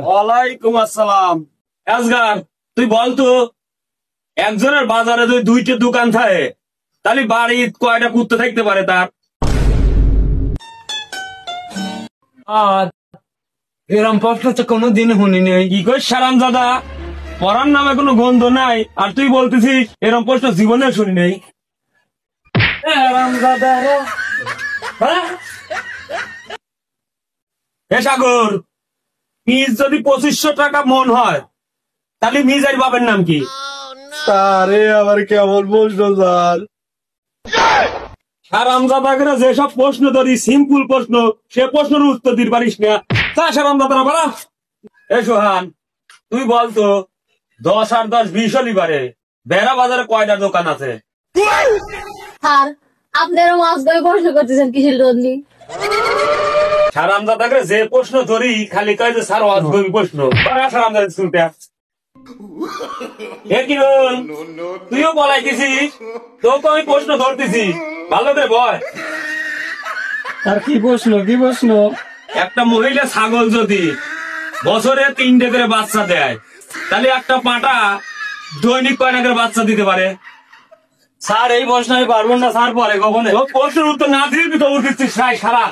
ওয়ালাইকুম আসসালাম। আজগার তুই বলতো, একজনের বাজারে যদি 2টা দোকান থাকে তাহলে বাড়ি কয়টা কুত্তে থাকতে পারে তার? এরম প্রশ্ন তো কোনোদিন শুনিনি। কি কই সারাম দাদা, পড়ার নামে কোনো গন্ধ নাই আর তুই বলতেছিস এরম প্রশ্ন জীবনে শুনি নেই। হে সাগর, মিজ যদি 2500 টাকা মন হয় তাহলে মিজের বাবার নাম কি? আরে আবার কেমন প্রশ্ন স্যার? সারামজাদা করে যেসব প্রশ্ন ধরি সিম্পল প্রশ্ন, সে প্রশ্নের উত্তর দিতে পারিস না। তা সারামজাদা বলা। এ সোহান, তুই বলতো 10 আর 10 20 হলিবারে বেড়া বাজারে কয়টা দোকান আছে? স্যার আপনারা মাছ ধরে প্রশ্ন করতেছেন কিসের জন্য? সারামজাদা করে যে প্রশ্ন ধরি খালি কয় যে স্যার অজগবি প্রশ্ন। সারামজাদা শুনতে তুইও বলাইতেছিস, তোকে আমি প্রশ্ন ধরতেছি, ভালো করে বয়। আর কি প্রশ্ন কি প্রশ্ন? একটা মহিলা ছাগল যদি বছরে 3টে করে বাচ্চা দেয় তাহলে একটা পাঁঠা দৈনিক কয়টা করে বাচ্চা দিতে পারে? স্যার এই প্রশ্ন আমি পারবো না স্যার, পরে কখনো। প্রশ্নের উত্তর না দিয়ে তুই তো উঠছিস সারা